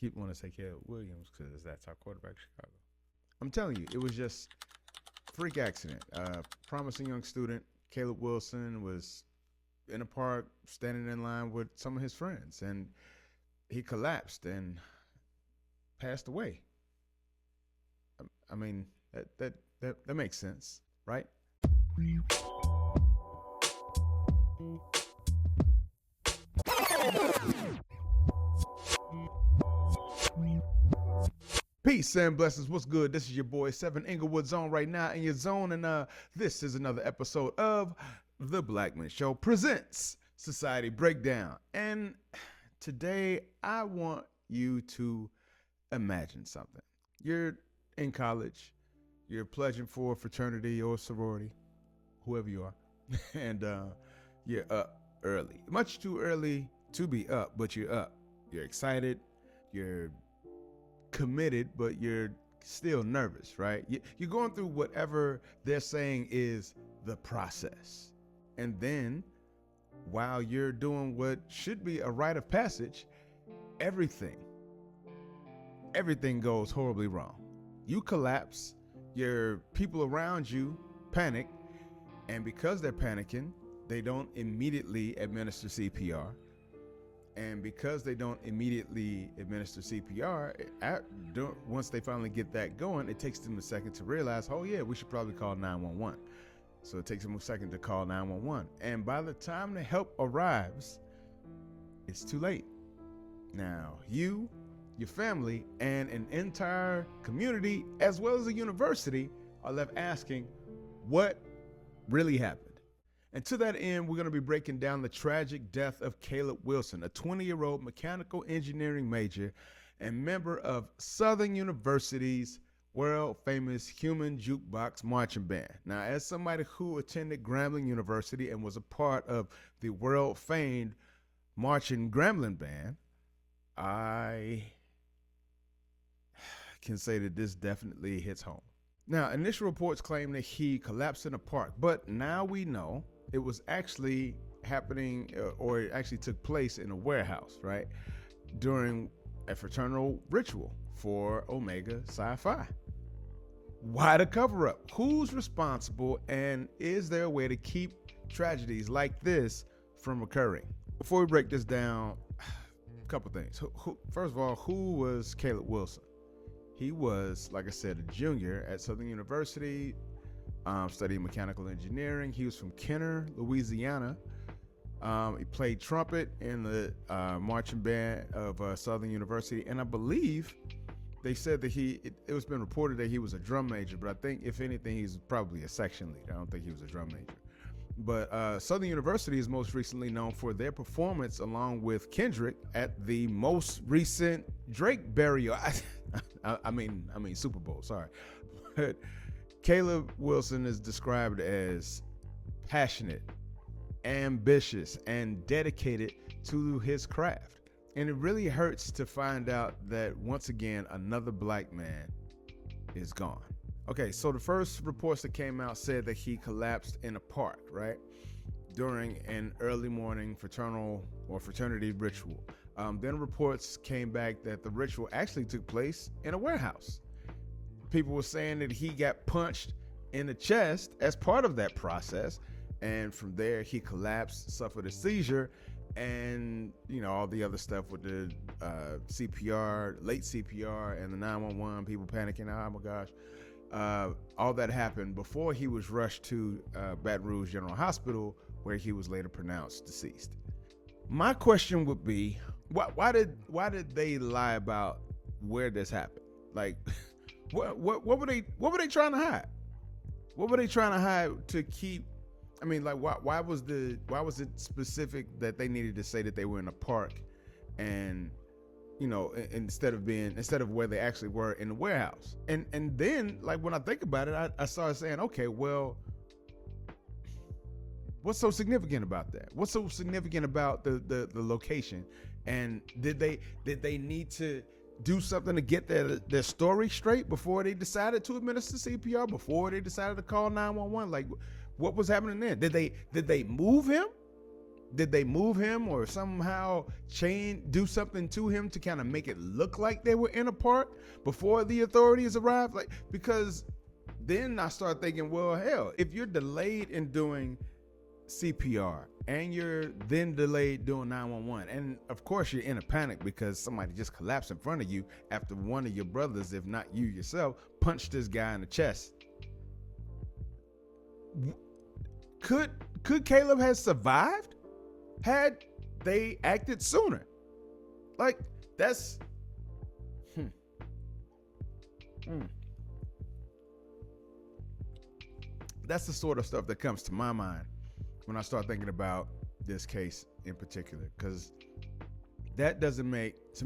keep wanting to say Caleb Williams because that's our quarterback in Chicago. I'm telling you, it was just freak accident. Promising young student, Caleb Wilson, was in a park standing in line with some of his friends, and he collapsed and passed away. I mean, that makes sense, right? Peace and blessings. What's good? This is your boy 7 Inglewood Zone right now in your zone, and this is another episode of The Blackman Show presents Society Breakdown. And today I want you to imagine something. You're in college, you're pledging for a fraternity or sorority, whoever you are, and you're up early. Much too early to be up, but you're up. You're excited, you're committed, but you're still nervous, right? You're going through whatever they're saying is the process. And then while you're doing what should be a rite of passage, everything goes horribly wrong. You collapse, your people around you panic, and because they're panicking, they don't immediately administer CPR. And because they don't immediately administer CPR, once they finally get that going, it takes them a second to realize, oh yeah, we should probably call 911. So it takes them a second to call 911. And by the time the help arrives, it's too late. Now, you, your family, and an entire community, as well as a university, are left asking, what really happened? And to that end, we're going to be breaking down the tragic death of Caleb Wilson, a 20-year-old mechanical engineering major and member of Southern University's world-famous Human Jukebox Marching Band. Now, as somebody who attended Grambling University and was a part of the world-famed Marching Grambling Band, I can say that this definitely hits home. Now, initial reports claim that he collapsed in a park, but now we know it was actually happening, or it actually took place in a warehouse, right? During a fraternal ritual for Omega Psi Phi. Why the cover up? Who's responsible, and is there a way to keep tragedies like this from occurring? Before we break this down, a couple things. First of all, who was Caleb Wilson? He was, like I said, a junior at Southern University, studying mechanical engineering. He was from Kenner, Louisiana. He played trumpet in the marching band of Southern University, and I believe they said that it was been reported that he was a drum major, but I think if anything, he's probably a section leader. I don't think he was a drum major. But Southern University is most recently known for their performance along with Kendrick at the most recent Drake burial. I mean Super Bowl, sorry. But Caleb Wilson is described as passionate, ambitious, and dedicated to his craft. And it really hurts to find out that once again, another black man is gone. Okay, so the first reports that came out said that he collapsed in a park, right? During an early morning fraternal or fraternity ritual. Then reports came back that the ritual actually took place in a warehouse. People were saying that he got punched in the chest as part of that process. And from there, he collapsed, suffered a seizure, and, all the other stuff with the CPR, late CPR, and the 911, people panicking, oh my gosh. All that happened before he was rushed to Baton Rouge General Hospital, where he was later pronounced deceased. My question would be, why did they lie about where this happened? Like, what were they trying to hide? What were they trying to hide to keep? I mean, like, why was it specific that they needed to say that they were in a park, and instead of where they actually were in the warehouse? And then, like, when I think about it, I started saying, okay, well, what's so significant about that? What's so significant about the location? And did they need to do something to get their story straight before they decided to administer CPR, before they decided to call 911? Like, what was happening then? Did they move him? Did they move him or somehow do something to him to kind of make it look like they were in a park before the authorities arrived? Like, because then I start thinking, well, hell, if you're delayed in doing CPR and you're then delayed doing 911, and of course you're in a panic because somebody just collapsed in front of you after one of your brothers, if not you yourself, punched this guy in the chest. Could Caleb have survived had they acted sooner? Like, that's that's the sort of stuff that comes to my mind when I start thinking about this case in particular, because that doesn't make I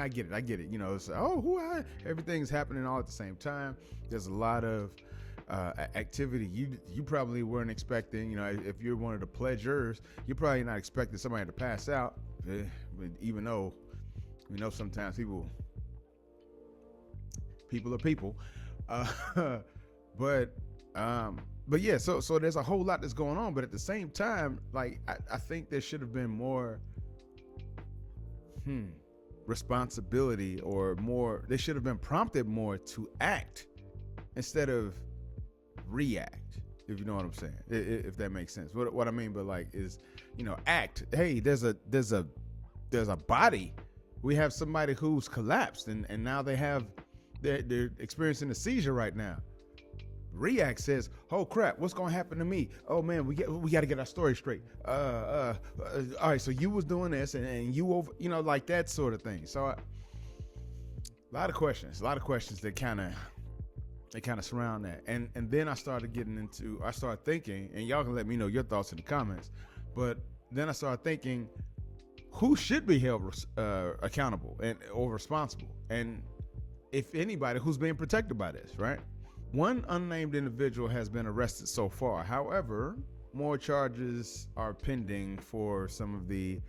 get it, you know, it's everything's happening all at the same time. There's a lot of activity you probably weren't expecting. You know, if you're one of the pledgers, you're probably not expecting somebody to pass out, even though we know sometimes people are people. But yeah, so there's a whole lot that's going on, but at the same time, like, I think there should have been more responsibility, or more, they should have been prompted more to act instead of react, if you know what I'm saying, if that makes sense. What I mean by, like, is, you know, act. Hey, there's a body. We have somebody who's collapsed, and now they're experiencing a seizure right now. React says, oh crap, what's gonna happen to me? Oh man, we got to get our story straight. All right, so you was doing this, and you over, you know, like that sort of thing. So a lot of questions that kind of surround that. And then I started thinking, and y'all can let me know your thoughts in the comments, but then I started thinking, who should be held accountable or responsible? And if anybody, who's being protected by this, right? One unnamed individual has been arrested so far. However, more charges are pending for some of the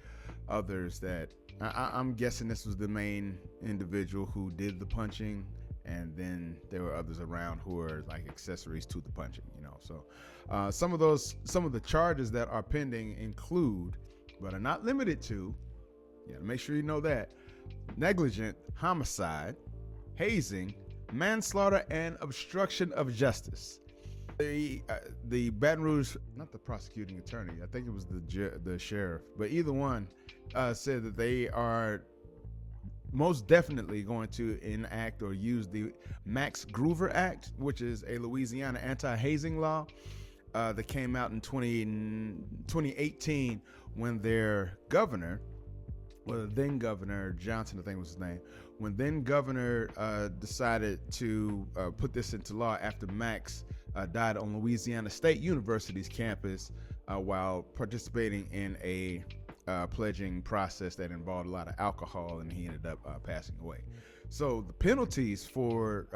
others that I'm guessing this was the main individual who did the punching, and then there were others around who are like accessories to the punching, you know. So some of the charges that are pending include, but are not limited to, make sure you know that, negligent homicide, hazing, manslaughter, and obstruction of justice. The Baton Rouge, not the prosecuting attorney, I think it was the sheriff, but either one said that they are most definitely going to enact or use the Max Groover Act, which is a Louisiana anti-hazing law that came out in 2018 when their governor, well, then Governor Johnson, I think was his name, when then governor decided to put this into law after Max died on Louisiana State University's campus while participating in a pledging process that involved a lot of alcohol, and he ended up passing away. So the penalties for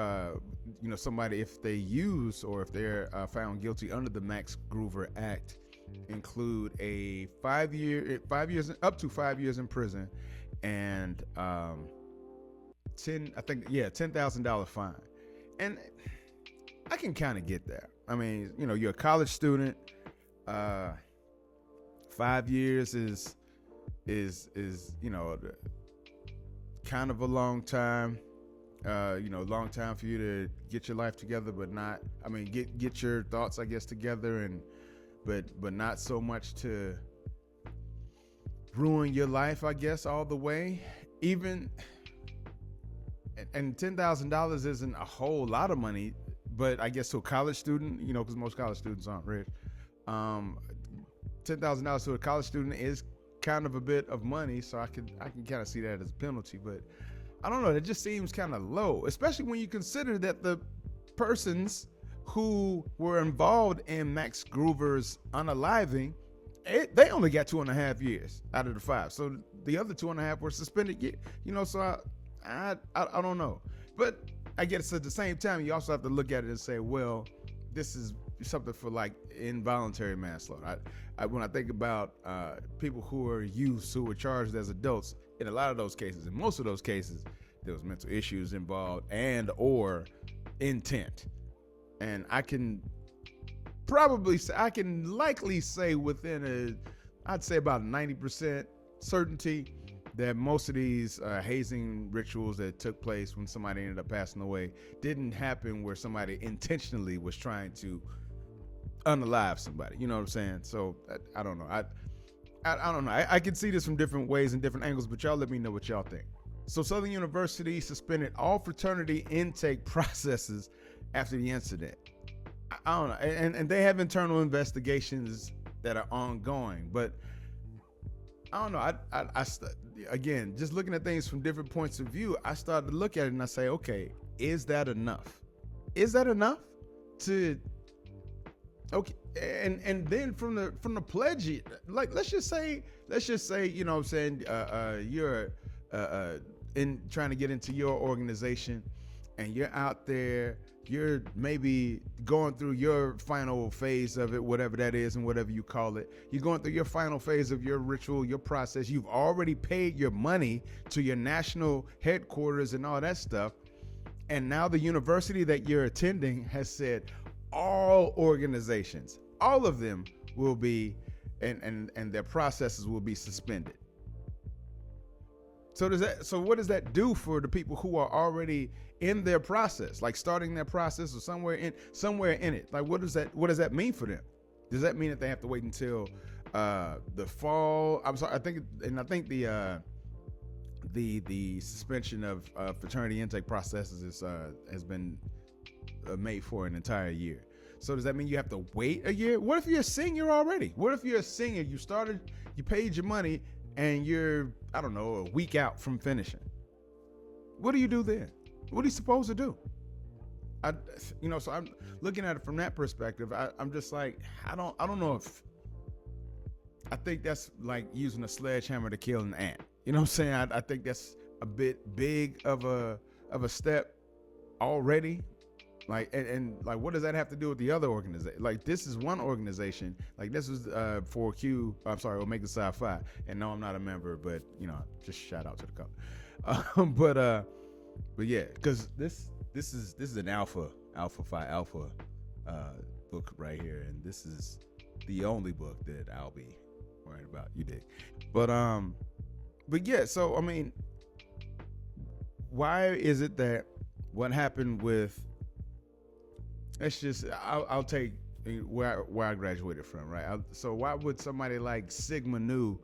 somebody, if they use or if they're found guilty under the Max Groover Act, include a 5 years up to 5 years in prison, and $10,000 fine. And I can kind of get that. I mean, you're a college student. 5 years is kind of a long time. Long time for you to get your life together, but not. I mean, get your thoughts, I guess, together, but not so much to ruin your life, I guess, all the way. Even, and $10,000 isn't a whole lot of money, but I guess to a college student, because most college students aren't rich, $10,000 to a college student is kind of a bit of money, so I can kind of see that as a penalty. But I don't know, it just seems kind of low, especially when you consider that the persons who were involved in Max Groover's unaliving, they only got 2.5 years out of the 5. So the other 2.5 were suspended. So I don't know. But I guess at the same time, you also have to look at it and say, well, this is something for like involuntary manslaughter. When I think about people who are youths who were charged as adults, in a lot of those cases, in most of those cases, there was mental issues involved and or intent. And I can probably, I can likely say I'd say about 90% certainty that most of these hazing rituals that took place when somebody ended up passing away didn't happen where somebody intentionally was trying to unalive somebody. You know what I'm saying? So I don't know. I don't know. I can see this from different ways and different angles, but y'all let me know what y'all think. So Southern University suspended all fraternity intake processes after the incident. I don't know. And they have internal investigations that are ongoing, but I don't know. Again, just looking at things from different points of view, I started to look at it and I say, okay, is that enough? Is that enough to, okay. And then from the pledge, like, let's just say, you know what I'm saying, you're in trying to get into your organization and you're out there, you're maybe going through your final phase of it, whatever that is and whatever you call it. You're going through your final phase of your ritual, your process. You've already paid your money to your national headquarters and all that stuff. And now the university that you're attending has said all organizations, all of them will be, and their processes will be suspended. So what does that do for the people who are already in their process, like starting their process or somewhere in it? Like, what does that mean for them? Does that mean that they have to wait until the fall? I'm sorry, I think the suspension of fraternity intake processes has been made for an entire year. So does that mean you have to wait a year? What if you're a senior already? What if you're a senior, you paid your money, and you're, I don't know, a week out from finishing? What do you do then? What are you supposed to do? So I'm looking at it from that perspective. I'm just like, I don't know if, I think that's like using a sledgehammer to kill an ant. You know what I'm saying? I think that's a bit big of a step already. Like, and like, what does that have to do with the other organization? Like, this is one organization. Like, this was Omega Psi Phi. And no, I'm not a member, but just shout out to the color. But yeah, because this is an Alpha Phi Alpha book right here, and this is the only book that I'll be worried about. You dig? But yeah. So I mean, why is it that what happened with? I'll take where I graduated from, right? So why would somebody like Sigma Nu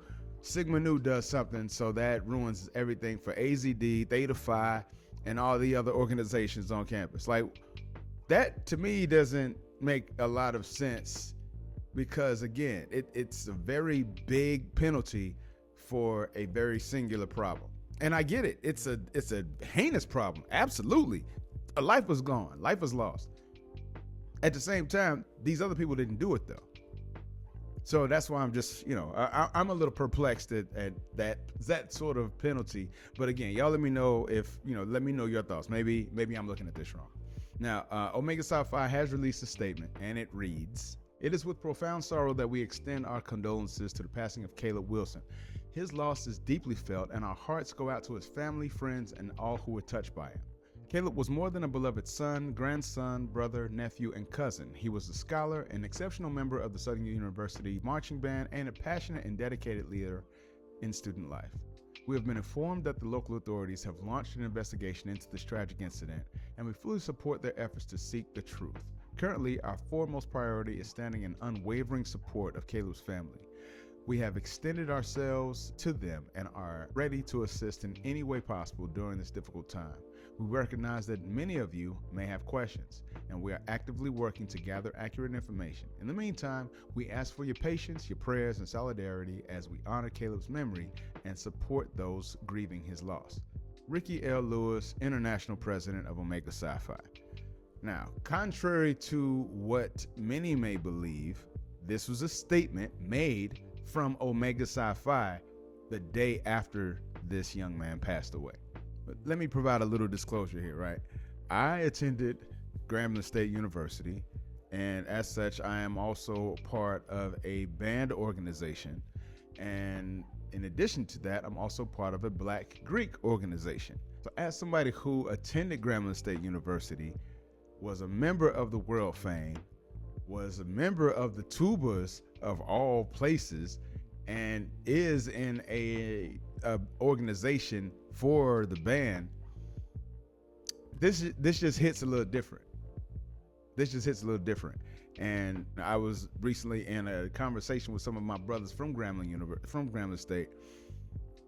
does something so that ruins everything for AZD, Theta Phi, and all the other organizations on campus? Like, that to me doesn't make a lot of sense, because again, it's a very big penalty for a very singular problem. And I get it. It's a heinous problem. Absolutely. A life was gone. Life was lost. At the same time, these other people didn't do it though. So that's why I'm just, I'm a little perplexed at that sort of penalty. But again, y'all let me know let me know your thoughts. Maybe I'm looking at this wrong. Now, Omega Psi Phi has released a statement, and it reads, "It is with profound sorrow that we extend our condolences to the passing of Caleb Wilson. His loss is deeply felt, and our hearts go out to his family, friends, and all who were touched by him. Caleb was more than a beloved son, grandson, brother, nephew, and cousin. He was a scholar, an exceptional member of the Southern University Marching Band, and a passionate and dedicated leader in student life. We have been informed that the local authorities have launched an investigation into this tragic incident, and we fully support their efforts to seek the truth. Currently, our foremost priority is standing in unwavering support of Caleb's family. We have extended ourselves to them and are ready to assist in any way possible during this difficult time. We recognize that many of you may have questions, and we are actively working to gather accurate information. In the meantime, we ask for your patience, your prayers, and solidarity as we honor Caleb's memory and support those grieving his loss. Ricky L. Lewis, International President of Omega Psi Phi." Now, contrary to what many may believe, this was a statement made from Omega Psi Phi the day after this young man passed away. But let me provide a little disclosure here, right? I attended Grambling State University, and as such, I am also part of a band organization. And in addition to that, I'm also part of a Black Greek organization. So as somebody who attended Grambling State University, was a member of the World Fame, was a member of the Tubas of all places, and is in a organization for the band, this just hits a little different. And I was recently in a conversation with some of my brothers from Grambling State,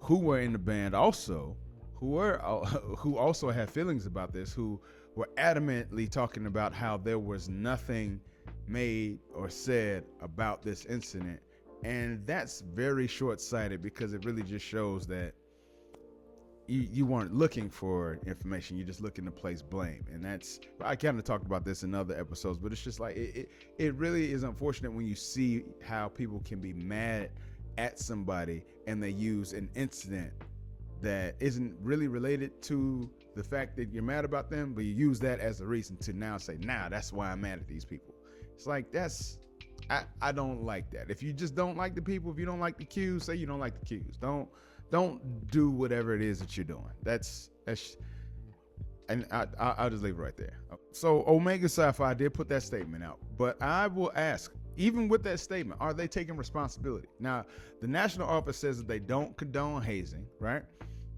who were in the band also, who also had feelings about this, who were adamantly talking about how there was nothing made or said about this incident. And that's very short-sighted, because it really just shows that you weren't looking for information. You're just looking to place blame. And I kind of talked about this in other episodes, but it's just like, it really is unfortunate when you see how people can be mad at somebody and they use an incident that isn't really related to the fact that you're mad about them, but you use that as a reason to now say, that's why I'm mad at these people. It's like, I don't like that. If you just don't like the people, if you don't like the cues, say you don't like the cues. Don't do whatever it is that you're doing. And I'll just leave it right there. So Omega Sci-Fi did put that statement out, but I will ask, even with that statement, are they taking responsibility? Now, the national office says that they don't condone hazing, right?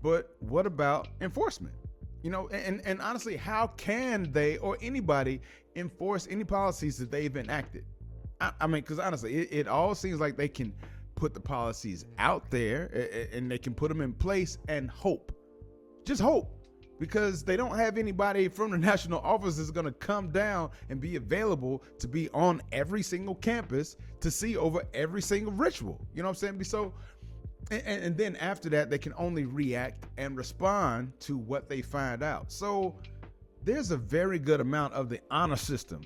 But what about enforcement? And honestly, how can they or anybody enforce any policies that they've enacted? I mean, because honestly, it all seems like they can put the policies out there and they can put them in place and just hope, because they don't have anybody from the national office that's going to come down and be available to be on every single campus to see over every single ritual. You know what I'm saying? So, and then after that, they can only react and respond to what they find out. So there's a very good amount of the honor system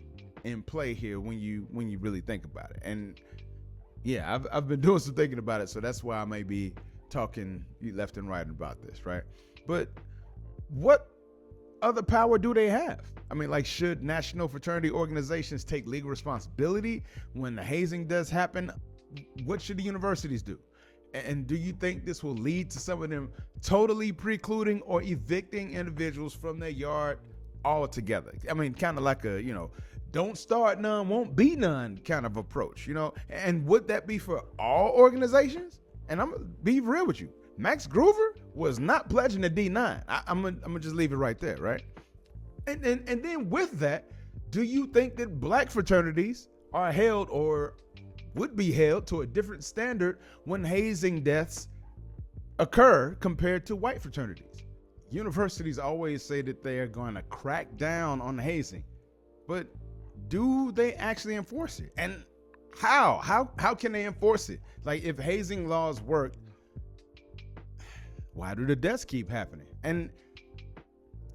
in play here when you really think about it. And yeah, I've been doing some thinking about it, so that's why I may be talking left and right about this, right? But what other power do they have? I mean, like, should national fraternity organizations take legal responsibility when the hazing does happen? What should the universities do? And do you think this will lead to some of them totally precluding or evicting individuals from their yard altogether? I mean, kind of like a, don't start none, won't be none kind of approach, And would that be for all organizations? And I'm gonna be real with you. Max Groover was not pledging to D9. I'm gonna just leave it right there, right? And then with that, do you think that black fraternities are held or would be held to a different standard when hazing deaths occur compared to white fraternities? Universities always say that they are going to crack down on hazing, but do they actually enforce it? And how can they enforce it? Like, if hazing laws work, why do the deaths keep happening? And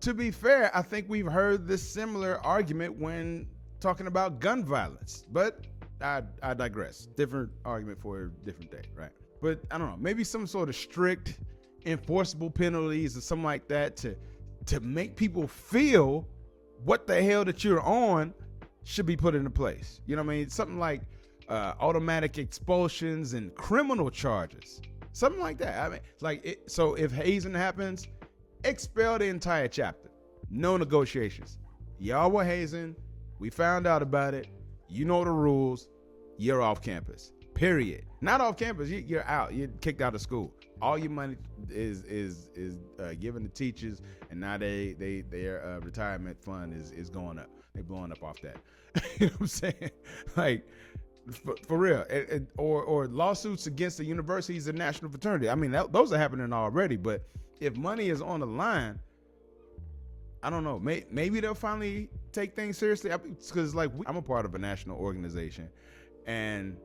to be fair, I think we've heard this similar argument when talking about gun violence, but I digress. Different argument for a different day, right? But I don't know, maybe some sort of strict enforceable penalties or something like that to make people feel what the hell that you're on should be put into place. You know what I mean? Something like automatic expulsions and criminal charges. Something like that. I mean, so if hazing happens, expel the entire chapter. No negotiations. Y'all were hazing. We found out about it. You know the rules. You're off campus. Period. Not off campus. You're out. You're kicked out of school. All your money is given to teachers, and now their retirement fund is going up. They're blowing up off that. You know what I'm saying? Like, for real. Or lawsuits against the universities and national fraternity. I mean, those are happening already. But if money is on the line, I don't know. Maybe they'll finally take things seriously. Because I'm a part of a national organization, and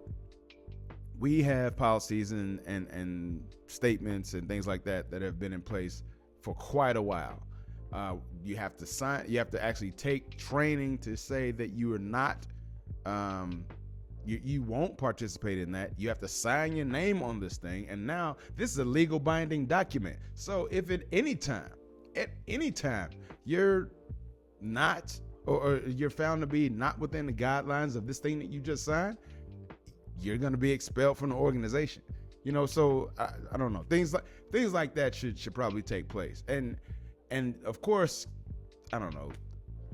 we have policies and statements and things like that have been in place for quite a while. You have to sign. You have to actually take training to say that you are not. You won't participate in that. You have to sign your name on this thing, and now this is a legal binding document. So if at any time you're not, or you're found to be not within the guidelines of this thing that you just signed, you're going to be expelled from the organization. So I don't know. Things like that should probably take place. And of course, I don't know.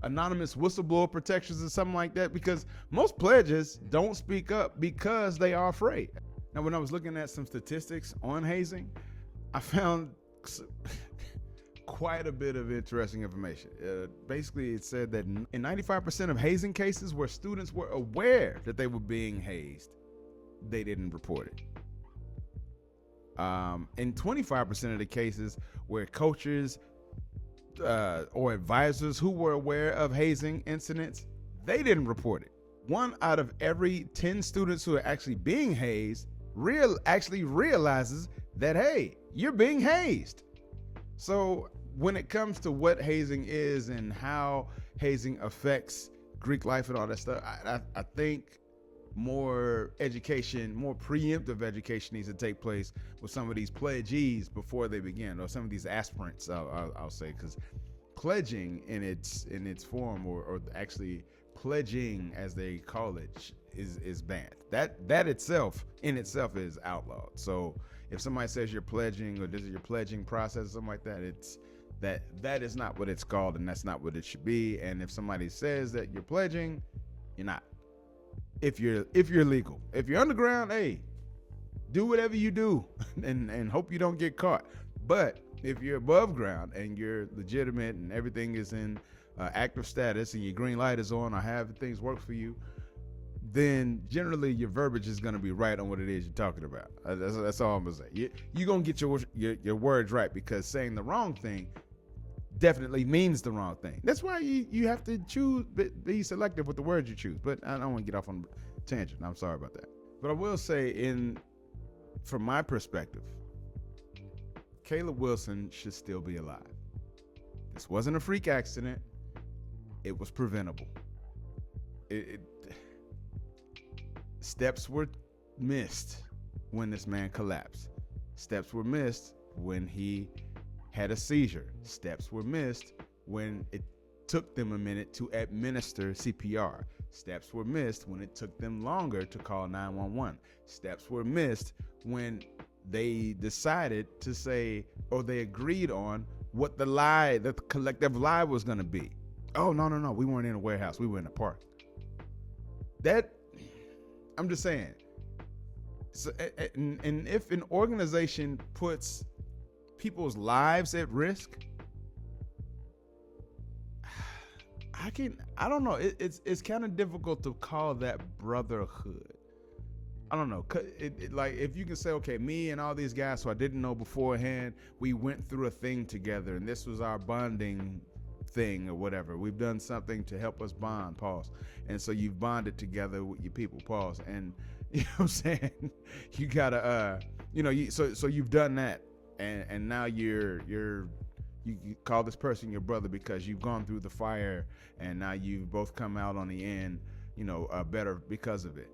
anonymous whistleblower protections or something like that, because most pledges don't speak up because they are afraid. Now, when I was looking at some statistics on hazing, I found quite a bit of interesting information. Basically, it said that in 95% of hazing cases where students were aware that they were being hazed, they didn't report it. In 25% of the cases where coaches or advisors who were aware of hazing incidents, they didn't report it. 1 out of every 10 students who are actually being hazed actually realizes that, hey, you're being hazed. So when it comes to what hazing is and how hazing affects Greek life and all that stuff, I think more education, more preemptive education needs to take place with some of these pledgees before they begin, or some of these aspirants, I'll say, because pledging in its form, or actually pledging as they call it, is banned. That itself is outlawed. So if somebody says you're pledging, or this is your pledging process, or something like that, that is not what it's called, and that's not what it should be. And if somebody says that you're pledging, you're not. If you're legal, if you're underground, hey, do whatever you do and hope you don't get caught. But if you're above ground and you're legitimate and everything is in active status and your green light is on, or have things work for you, then generally your verbiage is going to be right on what it is you're talking about. That's all I'm gonna say. You're gonna get your words right, because saying the wrong thing definitely means the wrong thing. That's why you have to be selective with the words you choose. But I don't want to get off on a tangent. I'm sorry about that. But I will say, from my perspective, Caleb Wilson should still be alive. This wasn't a freak accident. It was preventable. Steps were missed when this man collapsed. Steps were missed when he had a seizure. Steps were missed when it took them a minute to administer CPR. Steps were missed when it took them longer to call 911. Steps were missed when they decided to say, or they agreed on what the collective lie was going to be. Oh, no, we weren't in a warehouse. We were in a park. I'm just saying. So, and if an organization puts people's lives at risk, I don't know. It's kind of difficult to call that brotherhood. I don't know. Like, if you can say, okay, me and all these guys who I didn't know beforehand, we went through a thing together, and this was our bonding thing or whatever. We've done something to help us bond, pause. And so you've bonded together with your people, pause. And you know what I'm saying? You gotta, so you've done that. And now you call this person your brother because you've gone through the fire, and now you've both come out on the end, better because of it.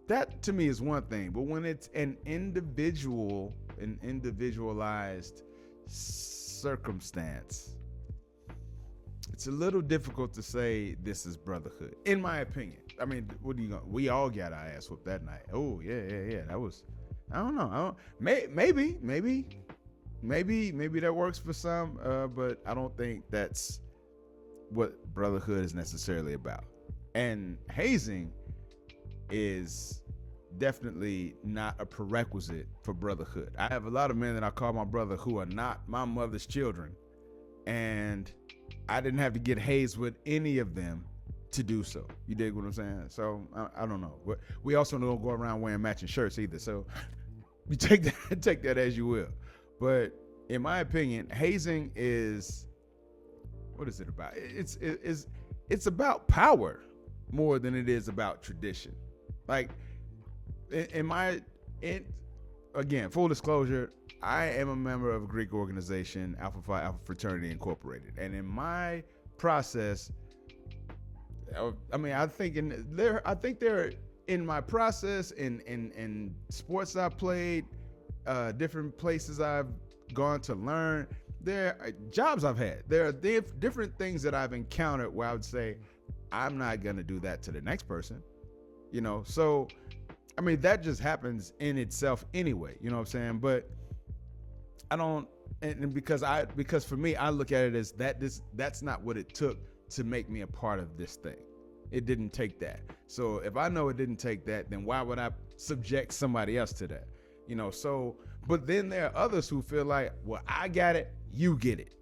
That to me is one thing, but when it's an individualized circumstance, it's a little difficult to say this is brotherhood, in my opinion. I mean, we all got our ass whooped that night. Oh yeah. That was, I don't know. Maybe that works for some, but I don't think that's what brotherhood is necessarily about. And hazing is definitely not a prerequisite for brotherhood. I have a lot of men that I call my brother who are not my mother's children, and I didn't have to get hazed with any of them to do so. You dig what I'm saying? So I don't know. We also don't go around wearing matching shirts either. So you take that as you will. But in my opinion, hazing is, what is it about? It's about power more than it is about tradition. Like, again, full disclosure, I am a member of a Greek organization, Alpha Phi Alpha Fraternity Incorporated, and in my process, I think they're in my process in sports I've played, different places I've gone to learn, there are jobs I've had, there are different things that I've encountered where I would say, I'm not gonna do that to the next person, so I mean, that just happens in itself anyway, you know what I'm saying? But I don't, and because for me, I look at it as that's not what it took to make me a part of this thing. It didn't take that. So if I know it didn't take that, then why would I subject somebody else to that? So, but then there are others who feel like, well, I got it, you get it.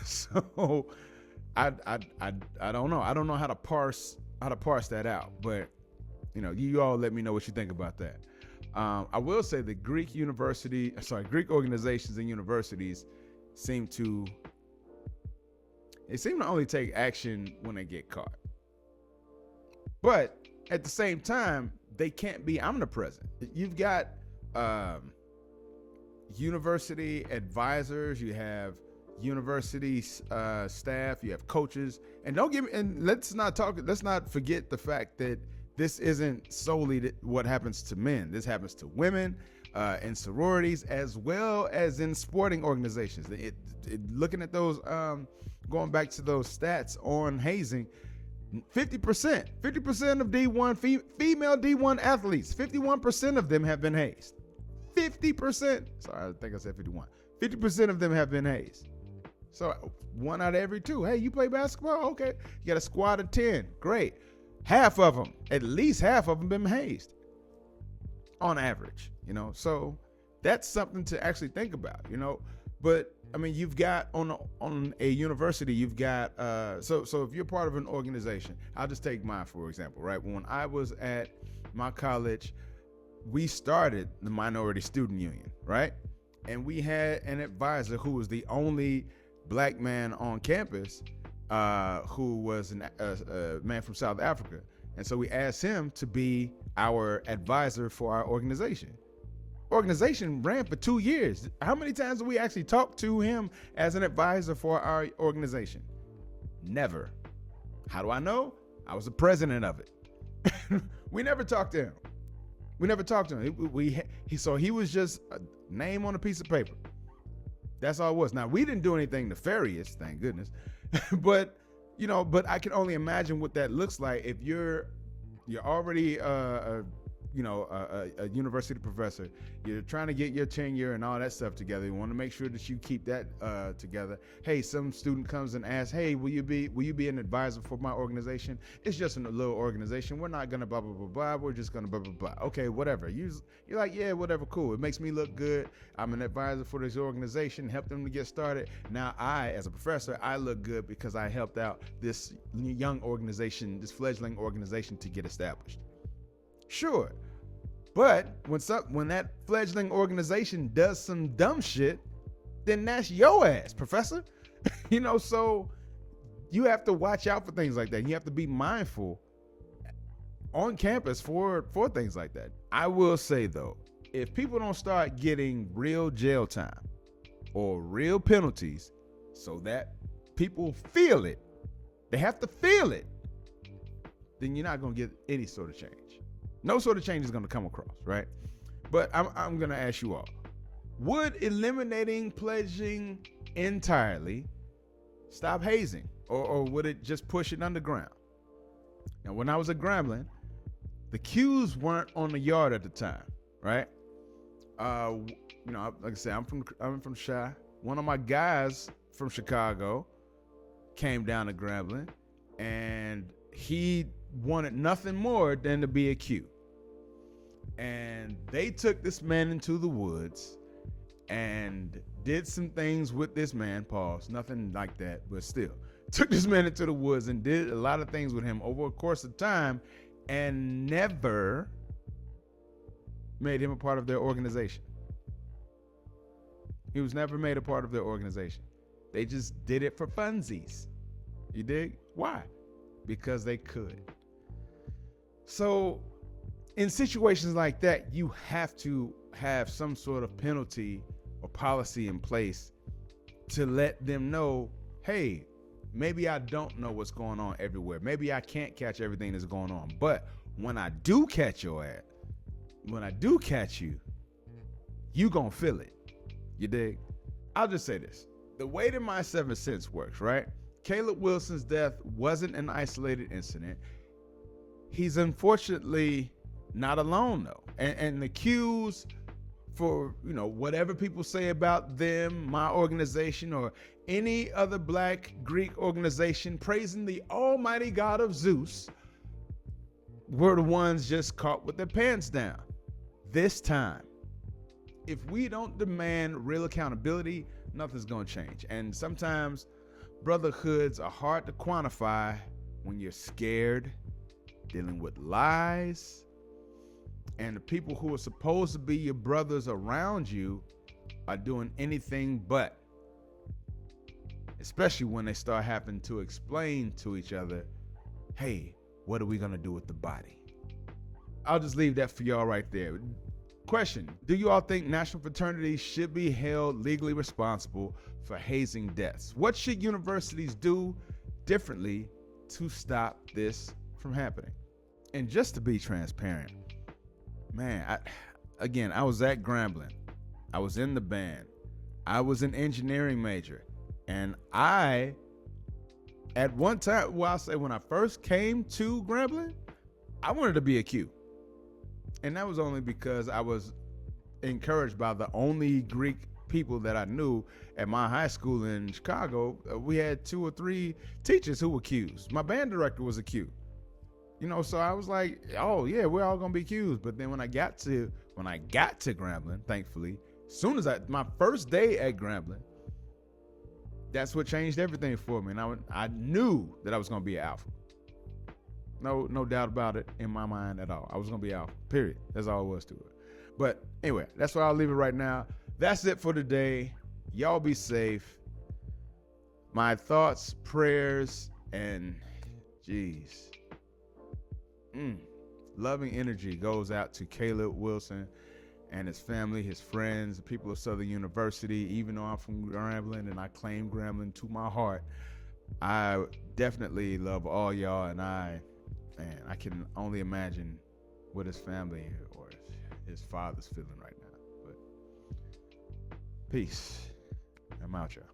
So I don't know. I don't know how to parse that out, but you all let me know what you think about that. I will say that Greek organizations and universities seem to only take action when they get caught. But at the same time, they can't be omnipresent. You've got university advisors, you have university staff, you have coaches, and let's not forget the fact that this isn't solely what happens to men. This happens to women in sororities as well as in sporting organizations. Looking at those, going back to those stats on hazing, 50% of D1 female D1 athletes, 51% of them have been hazed. 50%. Sorry, I think I said 51. 50% of them have been hazed. So 1 out of every 2. Hey, you play basketball? Okay. You got a squad of 10. Great. At least half of them been hazed on average, So that's something to actually think about, But I mean, you've got on a university, you've got so if you're part of an organization, I'll just take mine for example, right? When I was at my college, we started the Minority Student Union, right? And we had an advisor who was the only black man on campus, who was a man from South Africa. And so we asked him to be our advisor for our organization. Organization ran for 2 years. How many times did we actually talk to him as an advisor for our organization? Never. How do I know? I was the president of it. We never talked to him. So he was just a name on a piece of paper. That's all it was. Now, we didn't do anything nefarious, thank goodness. But I can only imagine what that looks like if you're already a university professor. You're trying to get your tenure and all that stuff together. You want to make sure that you keep that together. Hey, some student comes and asks, hey, will you be an advisor for my organization? It's just a little organization. We're not gonna blah blah blah blah. We're just gonna blah blah blah. Okay, whatever. You're like, yeah, whatever, cool. It makes me look good. I'm an advisor for this organization. Help them to get started. Now I, as a professor, I look good because I helped out this young organization, this fledgling organization, to get established. Sure. But when that fledgling organization does some dumb shit, then that's your ass, professor. So you have to watch out for things like that. You have to be mindful on campus for things like that. I will say though, if people don't start getting real jail time or real penalties so that people feel it, they have to feel it, then you're not going to get any sort of change. No sort of change is going to come across, right? But I'm going to ask you all, would eliminating pledging entirely stop hazing, or would it just push it underground? Now, when I was at Grambling, the cues weren't on the yard at the time, right? Like I said, I'm from Chi. One of my guys from Chicago came down to Grambling, and he wanted nothing more than to be a Q. And they took this man into the woods and did some things with this man, pause, nothing like that, but still took this man into the woods and did a lot of things with him over a course of time and never made him a part of their organization. He was never made a part of their organization. They just did it for funsies. You dig? Why? Because they could. So in situations like that, you have to have some sort of penalty or policy in place to let them know, hey, maybe I don't know what's going on everywhere. Maybe I can't catch everything that's going on. But when I do catch your ass, when I do catch you, you gonna feel it. You dig? I'll just say this. The way that my 7th sense works, right? Caleb Wilson's death wasn't an isolated incident. He's unfortunately not alone though. And the cues for, whatever people say about them, my organization, or any other black Greek organization praising the almighty God of Zeus, we're the ones just caught with their pants down. This time, if we don't demand real accountability, nothing's going to change. And sometimes brotherhoods are hard to quantify when you're scared, dealing with lies, and the people who are supposed to be your brothers around you are doing anything but. Especially when they start having to explain to each other, hey, what are we going to do with the body? I'll just leave that for y'all right there. Question, do you all think national fraternities should be held legally responsible for hazing deaths? What should universities do differently to stop this from happening? And just to be transparent, man, I was at Grambling. I was in the band. I was an engineering major. And at one time, when I first came to Grambling, I wanted to be a Q. And that was only because I was encouraged by the only Greek people that I knew at my high school in Chicago. We had 2 or 3 teachers who were Qs. My band director was a Q. So I was like, oh yeah, we're all gonna be Qs. But then when I got to Grambling, thankfully, soon as my first day at Grambling, that's what changed everything for me. And I knew that I was gonna be an alpha. No doubt about it in my mind at all. I was gonna be alpha, period. That's all it was to it. But anyway, that's where I'll leave it right now. That's it for today. Y'all be safe. My thoughts, prayers, and loving energy goes out to Caleb Wilson and his family, his friends, the people of Southern University. Even though I'm from Grambling and I claim Grambling to my heart, I definitely love all y'all, and I can only imagine what his family or his father's feeling right now. But peace. I'm out, y'all.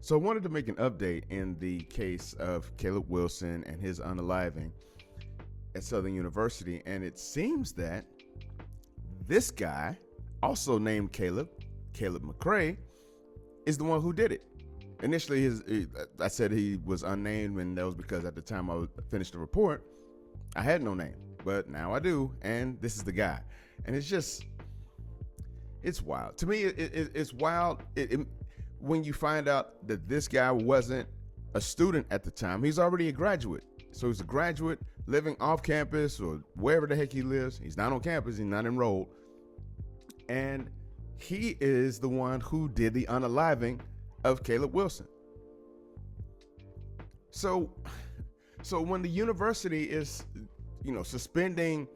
So I wanted to make an update in the case of Caleb Wilson and his unaliving at Southern University. And it seems that this guy, also named Caleb McCrae, is the one who did it. Initially, I said he was unnamed, and that was because at the time I finished the report, I had no name. But now I do, and this is the guy. And it's wild. To me, it's wild. When you find out that this guy wasn't a student at the time, he's already a graduate. So he's a graduate living off campus or wherever the heck he lives. He's not on campus. He's not enrolled. And he is the one who did the unaliving of Caleb Wilson. So when the university is, suspending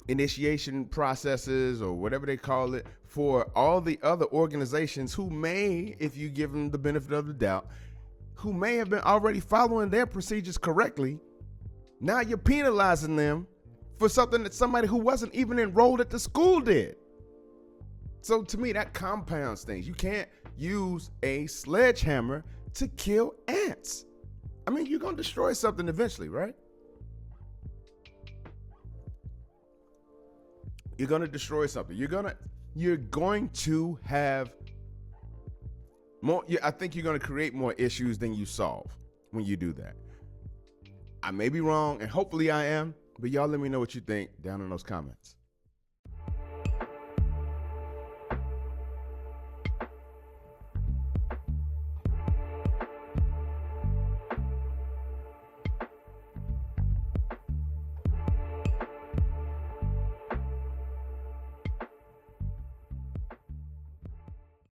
initiation processes or whatever they call it for all the other organizations who may, if you give them the benefit of the doubt, who may have been already following their procedures correctly, now you're penalizing them for something that somebody who wasn't even enrolled at the school did. So to me, that compounds things. You can't use a sledgehammer to kill ants. I mean, you're going to destroy something eventually, right? You're going to destroy something. You're going to have more. I think you're going to create more issues than you solve when you do that. I may be wrong, and hopefully I am, but y'all let me know what you think down in those comments.